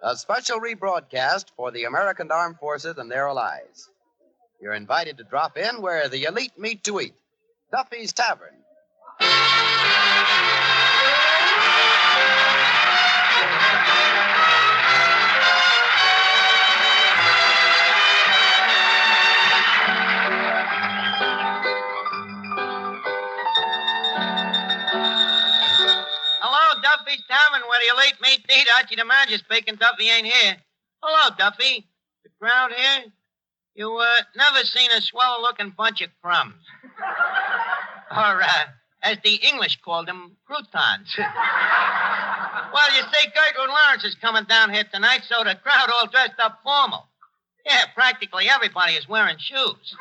A special rebroadcast for the American Armed Forces and their allies. You're invited to drop in where the elite meet to eat. Duffy's Tavern. Hello, Duffy's Tavern, where the elite meet to eat. Archie the manager speaking. Duffy ain't here. Hello, Duffy. The crowd here? You, never seen a swell-looking bunch of crumbs. Or, as the English called them, croutons. Well, you see, Gertrude Lawrence is coming down here tonight, so the crowd all dressed up formal. Yeah, practically everybody is wearing shoes.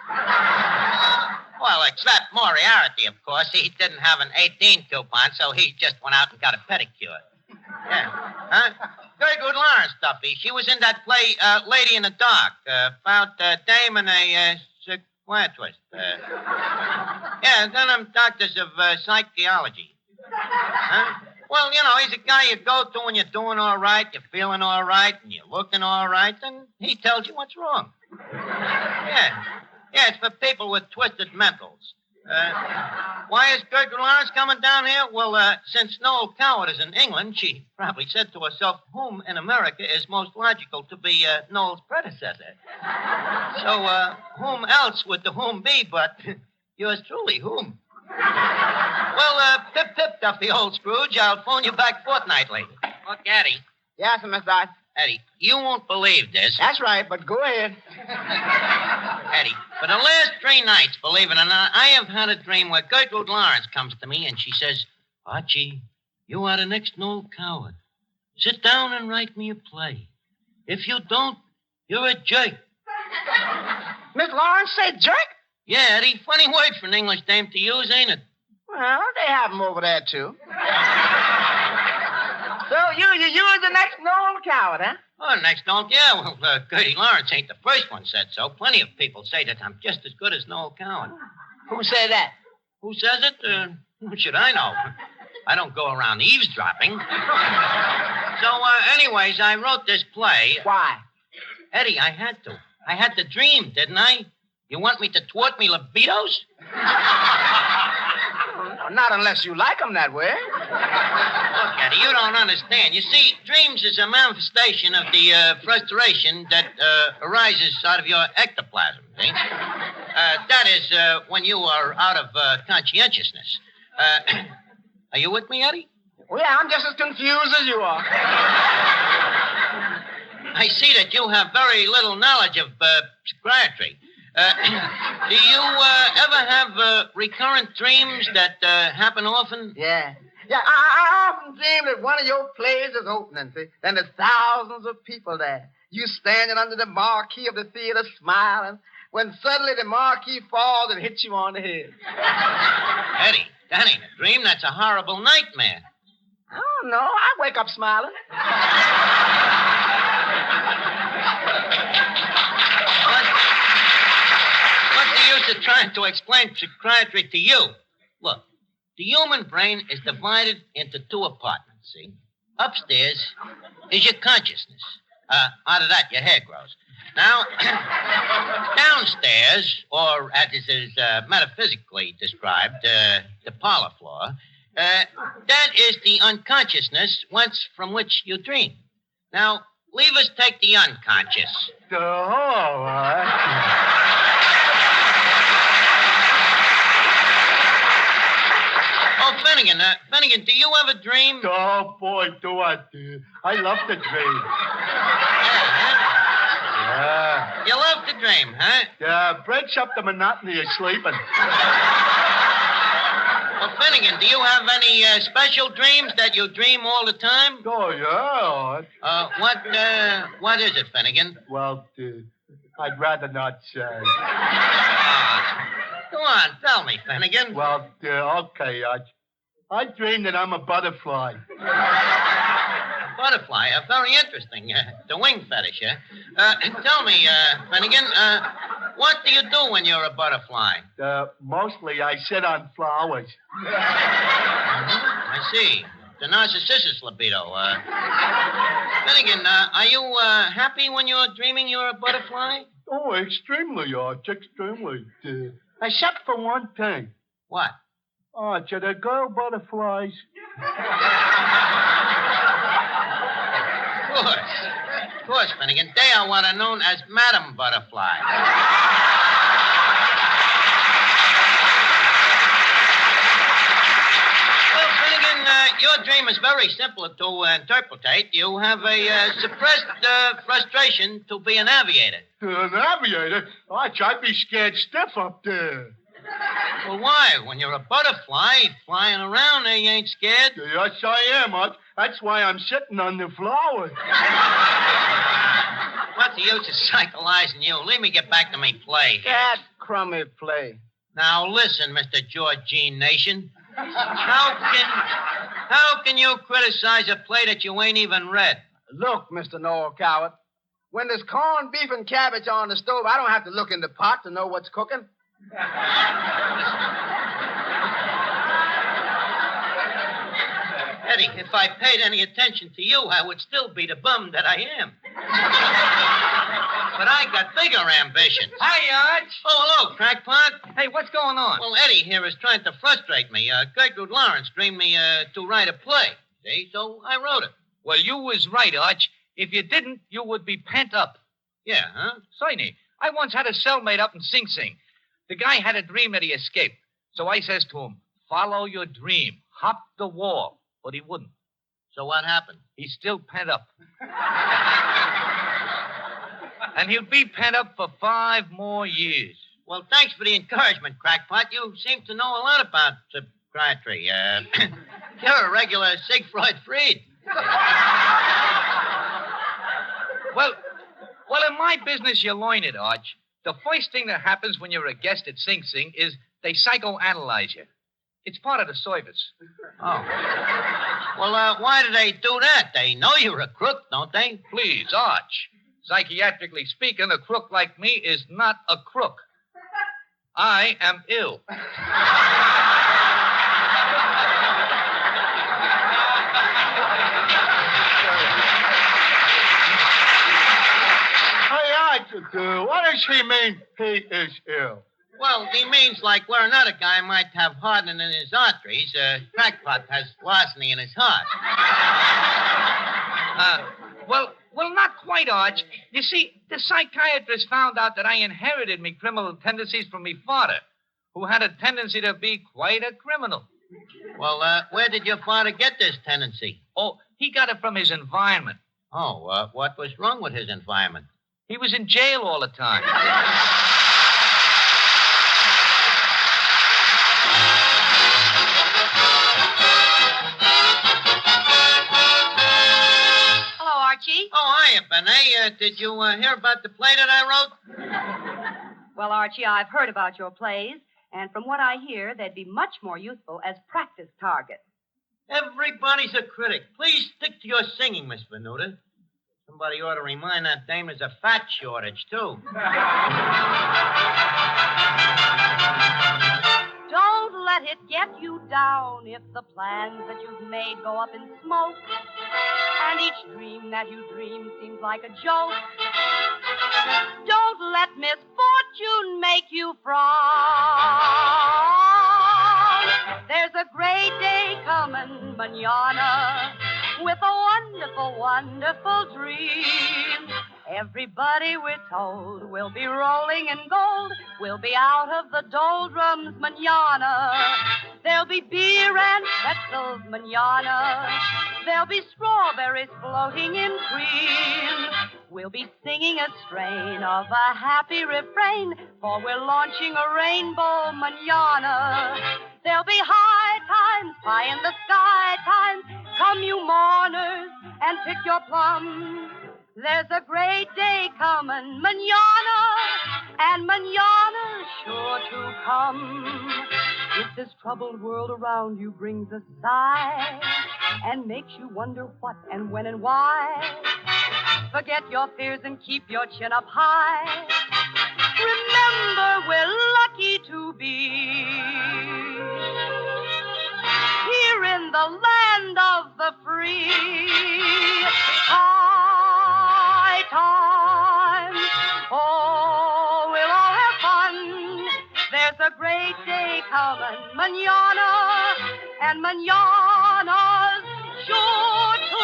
Well, except Moriarty, of course. He didn't have an 18 coupon, so he just went out and got a pedicure. Yeah. Huh? Gertrude Lawrence, Duffy. She was in that play, Lady in the Dark, about a dame and a psychiatrist. Yeah, then I'm doctors of psychology. Huh? Well, you know, he's a guy you go to when you're doing all right, you're feeling all right, and you're looking all right, and he tells you what's wrong. Yeah. Yeah, it's for people with twisted mentals. Why is Gertrude Lawrence coming down here? Well, since Noel Coward is in England, she probably said to herself, whom in America is most logical to be Noel's predecessor? So, whom else would the whom be but yours truly, whom? Well, pip, Duffy, old Scrooge. I'll phone you back fortnightly. Look, Eddie. Yes, Miss Dodge. Eddie, you won't believe this. That's right, but go ahead. Eddie, for the last 3 nights, believe it or not, I have had a dream where Gertrude Lawrence comes to me and she says, Archie, you are the next Noel Coward. Sit down and write me a play. If you don't, you're a jerk. Miss Lawrence said jerk? Yeah, Eddie, funny word for an English dame to use, ain't it? Well, they have them over there, too. So you was the next Noel Coward, huh? Oh, next Noel, yeah. Well, Gertie Lawrence ain't the first one said so. Plenty of people say that I'm just as good as Noel Coward. Who said that? Who says it? Who should I know? I don't go around eavesdropping. So, anyways, I wrote this play. Why? Eddie, I had to. I had to dream, didn't I? You want me to thwart me libidos? Not unless you like them that way. Look, Eddie, you don't understand. You see, dreams is a manifestation of the frustration that arises out of your ectoplasm, see? That is when you are out of conscientiousness. Are you with me, Eddie? Well, yeah, I'm just as confused as you are. I see that you have very little knowledge of psychiatry. Do you ever have recurrent dreams that happen often? Yeah. Yeah, I often dream that one of your plays is opening, see? Then there's thousands of people there. You standing under the marquee of the theater smiling, when suddenly the marquee falls and hits you on the head. Eddie, that ain't a dream. That's a horrible nightmare. I don't know. I wake up smiling. What's the use of trying to explain psychiatry to you? Look, the human brain is divided into 2 apartments, see? Upstairs is your consciousness. Out of that, your hair grows. Now, downstairs, or as it is metaphysically described, the parlor floor, that is the unconsciousness whence from which you dream. Now, leave us take the unconscious. Oh, Finnegan, do you ever dream? Oh, boy, do I, dear. I love to dream. Yeah. You love to dream, huh? Yeah, breaks up the monotony of sleeping. Well, Finnegan, do you have any special dreams that you dream all the time? Oh, yeah. What is it, Finnegan? Well, I'd rather not say. Go on, tell me, Finnegan. Well, okay, I dream that I'm a butterfly. Butterfly, very interesting. The wing fetish, huh? Tell me, Finnegan, What do you do when you're a butterfly? Mostly I sit on flowers. I see. The narcissus libido. Finnegan, are you happy when you're dreaming you're a butterfly? Oh, extremely, Arch, extremely. Except for one thing. What? Arch, are the girl butterflies? Of course, Finnegan. They are what are known as Madam Butterfly. Well, Finnegan, your dream is very simple to interpret. You have a suppressed frustration to be an aviator. An aviator? Arch, I'd be scared stiff up there. Well, why? When you're a butterfly flying around there, you ain't scared? Yes, I am, Arch. That's why I'm sitting on the flowers. What's the use of psycholyzing you? Leave me get back to me play. That crummy play. Now, listen, Mr. Georgine Nation. How can you criticize a play that you ain't even read? Look, Mr. Noel Coward, when there's corned beef and cabbage on the stove, I don't have to look in the pot to know what's cooking. Eddie, if I paid any attention to you, I would still be the bum that I am. But I got bigger ambitions. Hi, Arch. Oh, hello, crackpot. Hey, what's going on? Well, Eddie here is trying to frustrate me. Gertrude Lawrence dreamed me to write a play. See, so I wrote it. Well, you was right, Arch. If you didn't, you would be pent up. Yeah, huh? Sonny, I once had a cellmate up in Sing Sing. The guy had a dream that he escaped. So I says to him, follow your dream. Hop the wall. But he wouldn't. So what happened? He's still pent up. And he'll be pent up for 5 more years. Well, thanks for the encouragement, crackpot. You seem to know a lot about psychiatry. You're a regular Siegfried Fried. Well, in my business, you learn it, Arch. The first thing that happens when you're a guest at Sing Sing is they psychoanalyze you. It's part of the service. Oh. Well, why do they do that? They know you're a crook, don't they? Please, Arch. Psychiatrically speaking, a crook like me is not a crook. I am ill. Hey, Arch, what does he mean he is ill? Well, he means like where another guy might have hardening in his arteries, crackpot has larceny in his heart. Well, not quite, Arch. You see, the psychiatrist found out that I inherited me criminal tendencies from me father, who had a tendency to be quite a criminal. Well, where did your father get this tendency? Oh, he got it from his environment. Oh, what was wrong with his environment? He was in jail all the time. Archie? Oh, hiya, Benet. Did you hear about the play that I wrote? Well, Archie, I've heard about your plays, and from what I hear, they'd be much more useful as practice targets. Everybody's a critic. Please stick to your singing, Miss Venuta. Somebody ought to remind that dame there's a fat shortage, too. Don't let it get you down if the plans that you've made go up in smoke, and each dream that you dream seems like a joke. Don't let misfortune make you frown. There's a great day coming, manana, with a wonderful, wonderful dream. Everybody, we're told, will be rolling in gold. We'll be out of the doldrums manana. There'll be beer and pretzels manana. There'll be strawberries floating in cream. We'll be singing a strain of a happy refrain, for we're launching a rainbow manana. There'll be high times, pie in the sky times. Come, you mourners, and pick your plums. There's a great day coming, manana, and manana's sure to come. If this troubled world around you brings a sigh and makes you wonder what and when and why, forget your fears and keep your chin up high. Remember, we're lucky to be here in the land of the free. High times, oh, we'll all have fun. There's a great day coming, manana, and manana's sure to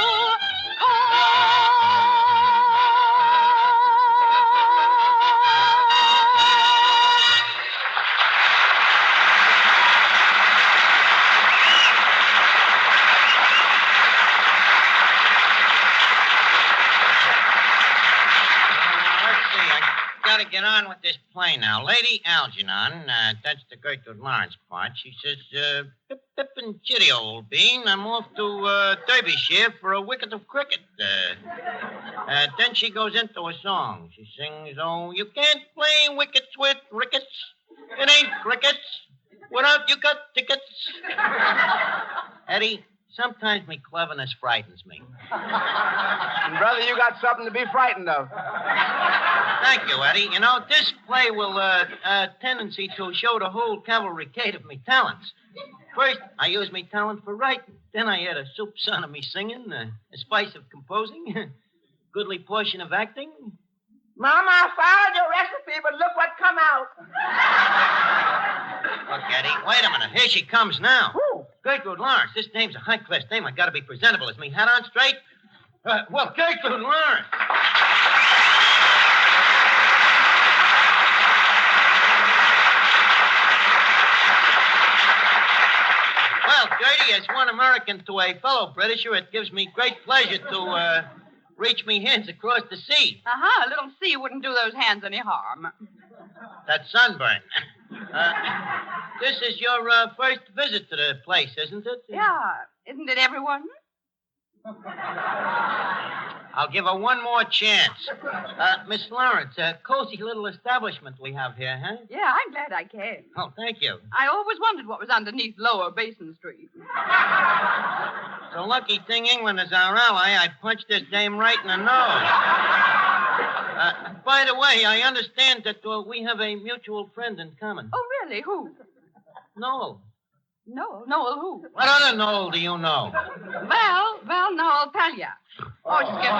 Gotta get on with this play now. Lady Algernon, that's the Gertrude Lawrence part. She says, pip, pip, and chitty, old bean. I'm off to Derbyshire for a wicket of cricket. Then she goes into a song. She sings, oh, you can't play wickets with rickets. It ain't crickets. Without you got tickets. Eddie, sometimes me cleverness frightens me. And, brother, you got something to be frightened of. Thank you, Eddie. You know, this play will tendency to show the whole cavalcade of me talents. First, I use me talent for writing. Then I add a soup son of me singing, a spice of composing, goodly portion of acting. Mama, I followed your recipe, but look what come out. Look, Eddie, wait a minute. Here she comes now. Who? Gertrude Lawrence. This name's a high-class name. I gotta be presentable. Is me hat on straight? Well, Gertrude Lawrence. Well, Gertie, as one American to a fellow Britisher, it gives me great pleasure to reach me hands across the sea. Uh-huh. A little sea wouldn't do those hands any harm. That's sunburn. This is your first visit to the place, isn't it? Yeah. Isn't it everyone? I'll give her one more chance. Miss Lawrence, a cozy little establishment we have here, huh? Yeah, I'm glad I came. Oh, thank you. I always wondered what was underneath Lower Basin Street. It's a lucky thing England is our ally. I punched this dame right in the nose. By the way, I understand that we have a mutual friend in common. Oh, really? Who? Noel. Noel who? What other Noel do you know? Well, no, I'll tell you. Oh, just get...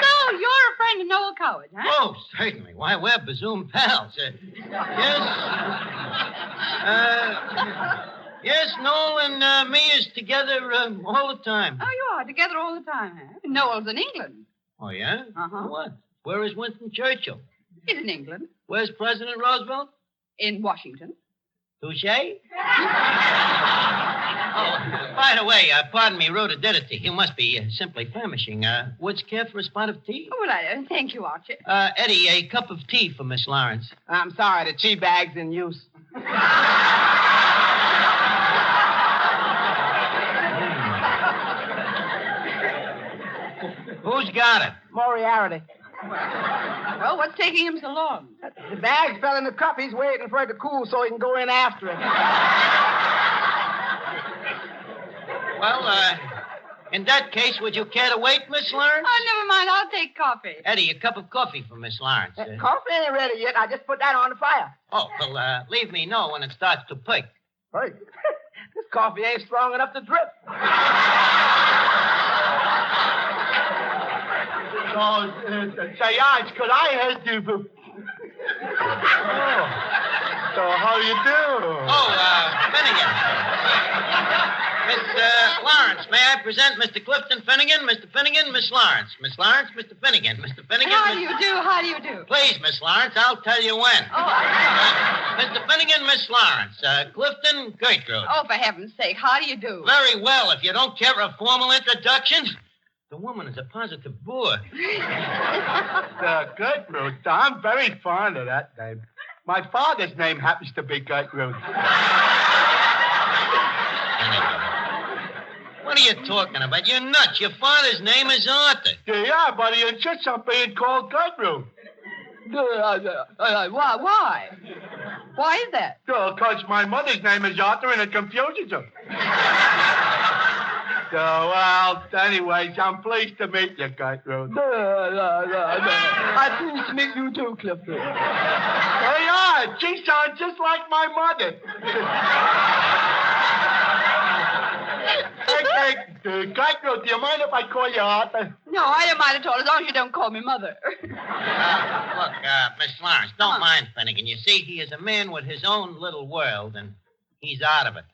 So, you're a friend of Noel Coward, huh? Oh, certainly. Why, we're Bazoom pals. Yes. Yes, Noel and me is together all the time. Oh, you are together all the time, huh? Noel's in England. Oh, yeah? Uh-huh. What? Where is Winston Churchill? He's in England. Where's President Roosevelt? In Washington. Touché? Oh, by the way, pardon me, rudidity. You must be simply famishing. Would you care for a spot of tea? Oh, well, I thank you, Archie. Eddie, a cup of tea for Miss Lawrence. I'm sorry, the tea bag's in use. Who's got it? Moriarty. Well, what's taking him so long? The bag fell in the cup. He's waiting for it to cool so he can go in after it. Well, in that case, would you care to wait, Miss Lawrence? Oh, never mind. I'll take coffee. Eddie, a cup of coffee for Miss Lawrence. Coffee ain't ready yet. I just put that on the fire. Oh, well, leave me know when it starts to pick. Hey, this coffee ain't strong enough to drip. Say, Arch, could I ask you for... So how you do? Oh, Finnegan. Miss Lawrence, may I present Mr. Clifton Finnegan? Mr. Finnegan, Miss Lawrence. Miss Lawrence, Mr. Finnegan. Mr. Finnegan... How do you do? How do you do? Please, Miss Lawrence, I'll tell you when. Oh, Mr. Finnegan, Miss Lawrence. Clifton, Gertrude. oh, for heaven's sake, how do you do? Very well. If you don't care for a formal introduction... The woman is a positive bore. Gertrude, I'm very fond of that name. My father's name happens to be Gertrude. What are you talking about? You're nuts. Your father's name is Arthur. Yeah, but he insists on being called Gertrude. Why? Why is that? Because my mother's name is Arthur and it confuses him. Well, anyways, I'm pleased to meet you, Gertrude. I'm pleased to meet you too, Clifford. Hey, yeah, she sounds just like my mother. Hey, Gertrude, do you mind if I call you Arthur? No, I don't mind at all, as long as you don't call me mother. Look, Miss Lawrence, don't mind Finnegan. You see, he is a man with his own little world, and he's out of it.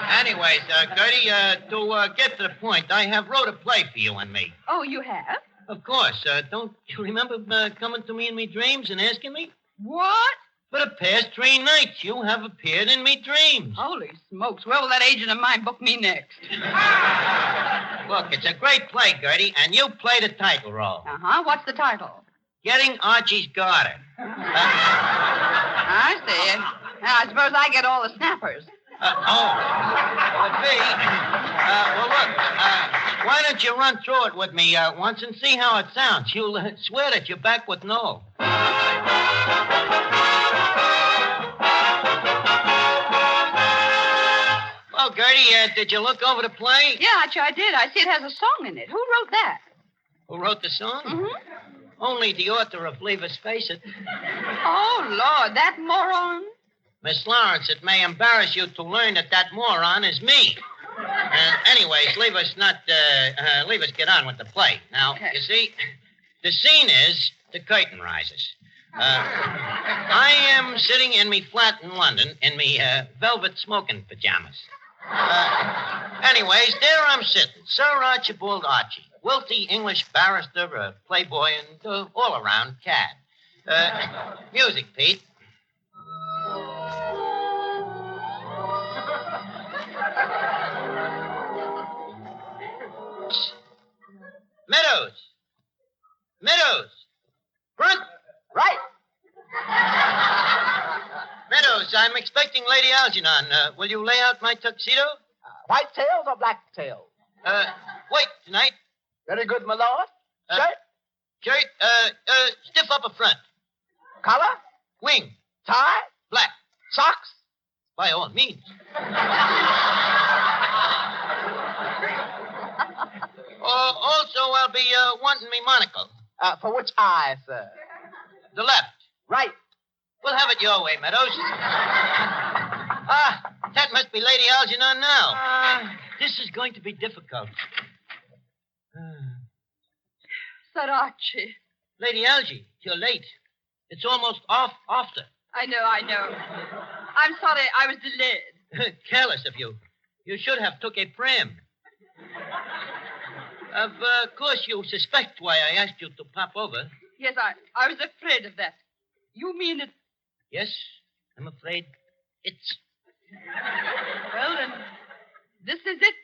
Anyways, Gertie, to get to the point, I have wrote a play for you and me. Oh, you have? Of course. Don't you remember coming to me in me dreams and asking me? What? For the past 3 nights, you have appeared in me dreams. Holy smokes. Where will that agent of mine book me next? Look, it's a great play, Gertie, and you play the title role. Uh-huh. What's the title? Getting Archie's Garter. I see. Now, I suppose I get all the snappers. Would be. Well, look, why don't you run through it with me once and see how it sounds? You'll swear that you're back with no. Well, Gertie, did you look over the play? Yeah, I did. I see it has a song in it. Who wrote that? Who wrote the song? Mm-hmm. Only the author of Leave Us Face It. Oh, Lord, that moron. Miss Lawrence, it may embarrass you to learn that moron is me. Anyways, leave us get on with the play. Now, Okay. You see, the scene is the curtain rises. I am sitting in me flat in London in me velvet smoking pajamas. Anyways, there I'm sitting, Sir Archibald Archie, wealthy English barrister, a playboy, and all-around cad. Music, Pete. Meadows. Front. Right. Meadows, I'm expecting Lady Algernon. Will you lay out my tuxedo? White tails or black tails? Wait, tonight. Very good, my lord. Shirt, Shirt, stiff up a front. collar, Wing, tie, black. socks. By all means. Also, I'll be wanting me monocle. For which eye, sir? The left. Right. We'll have it your way, Meadows. That must be Lady Algernon now. This is going to be difficult. Sir Archie. Lady Algie, you're late. It's almost after. I know. I'm sorry I was delayed. Careless of you. You should have took a pram. Of course, you suspect why I asked you to pop over. Yes, I was afraid of that. You mean it? Yes, I'm afraid it's... Well, then, this is it.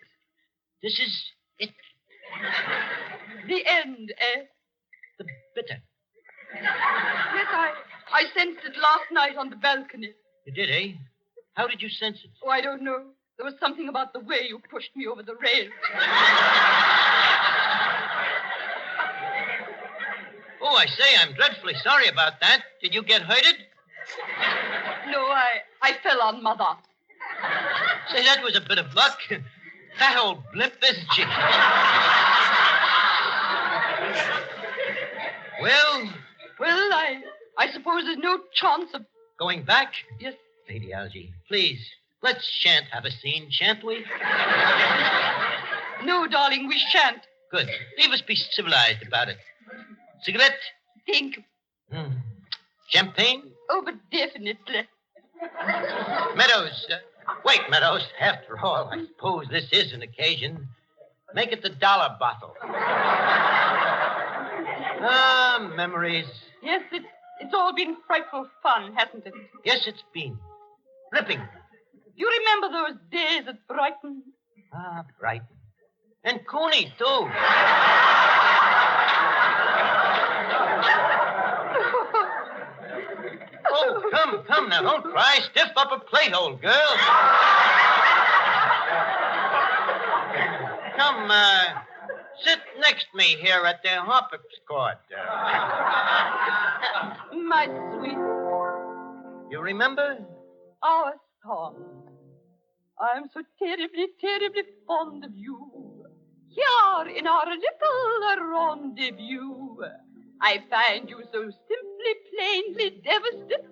This is it. The end, eh? The bitter. Yes, I sensed it last night on the balcony. You did, eh? How did you sense it? Oh, I don't know. There was something about the way you pushed me over the rail. Oh, I say, I'm dreadfully sorry about that. Did you get hurted? No, I fell on Mother. Say, that was a bit of luck. That old blimp, isn't she? Well, I suppose there's no chance of... Going back? Yes. Lady Algie, please, let's shan't have a scene, shan't we? No, darling, we shan't. Good. Leave us be civilized about it. Cigarette? Think. Champagne? Oh, but definitely. Meadows. Wait, Meadows. After all, I suppose this is an occasion. Make it the dollar bottle. Memories. Yes, it's all been frightful fun, hasn't it? Yes, it's been. Ripping. You remember those days at Brighton? Brighton. And Cooney, too. Oh, come now. Don't cry. Stiff up a plate, old girl. Come, sit next to me here at the harpsichord. My sweet, You remember? our song. I'm so terribly, terribly fond of you. Here in our little rendezvous, I find you so simply, plainly devastating.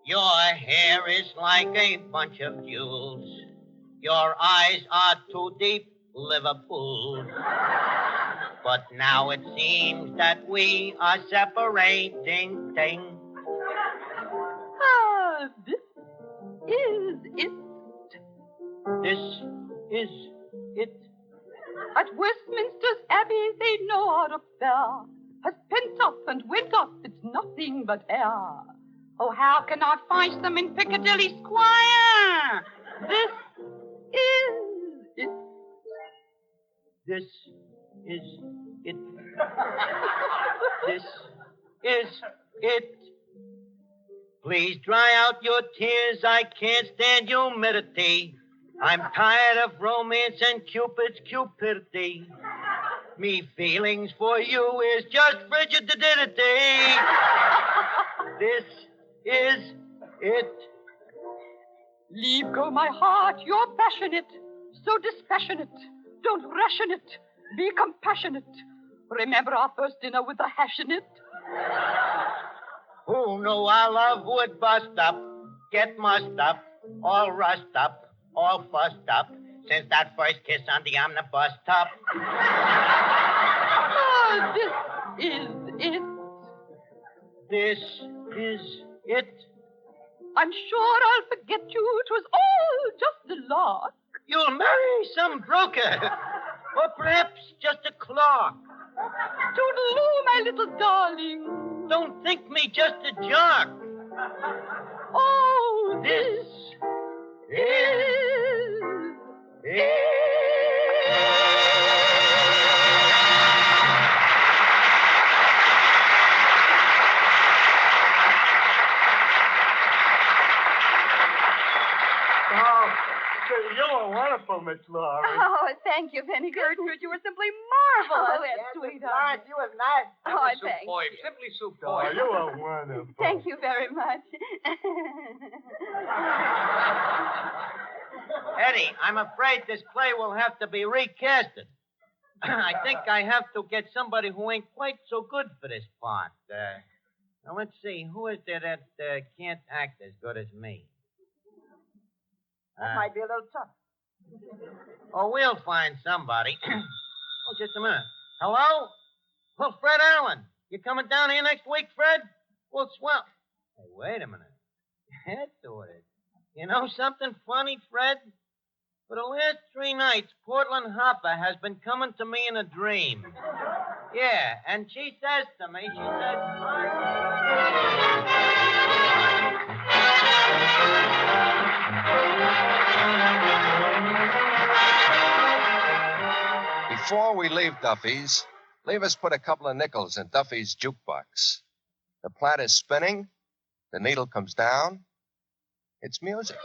Your hair is like a bunch of jewels. Your eyes are too deep, Liverpool. But now it seems that we are separating. Ah, this is it. This is it. At Westminster's Abbey, they know our affair has pent up and went up. It's nothing but air. Oh, how can I find them in Piccadilly Square? This is it. This is it. This is it. Please dry out your tears. I can't stand humidity. I'm tired of romance and Cupid's cupidity. Me feelings for you is just frigidity. This is it. Leave go my heart, you're passionate, so dispassionate. Don't ration it, be compassionate. Remember our first dinner with the hash in it? Who knew our love would bust up, get mussed up, all rust up, all fussed up, since that first kiss on the omnibus top? Ah, this is it. This is it. I'm sure I'll forget you. It was all just a lark. You'll marry some broker, or perhaps just a clerk. Toodaloo, my little darling. Don't think me just a jerk. Oh, This is Oh, you were wonderful, Miss Laurie. Oh, thank you, Penny Gertrude. You were simply marvelous. Nice. You was nice. Oh, thank you. Superb. Simply Oh, superb. you were wonderful. Thank you very much. Eddie, I'm afraid this play will have to be recasted. I think I have to get somebody who ain't quite so good for this part. Now, let's see. Who is there that can't act as good as me? That might be a little tough. Oh, we'll find somebody. Oh, just a minute. Hello? Well, Fred Allen. You coming down here next week, Fred? Well, swell. Hey, wait a minute. That's what it is. You know something funny, Fred? For the last 3 nights, Portland Hopper has been coming to me in a dream. Yeah, and she says to me, she says... Before we leave Duffy's, leave us put a couple of nickels in Duffy's jukebox. The plant is spinning. The needle comes down. It's music.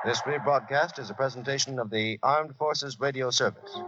This rebroadcast is a presentation of the Armed Forces Radio Service.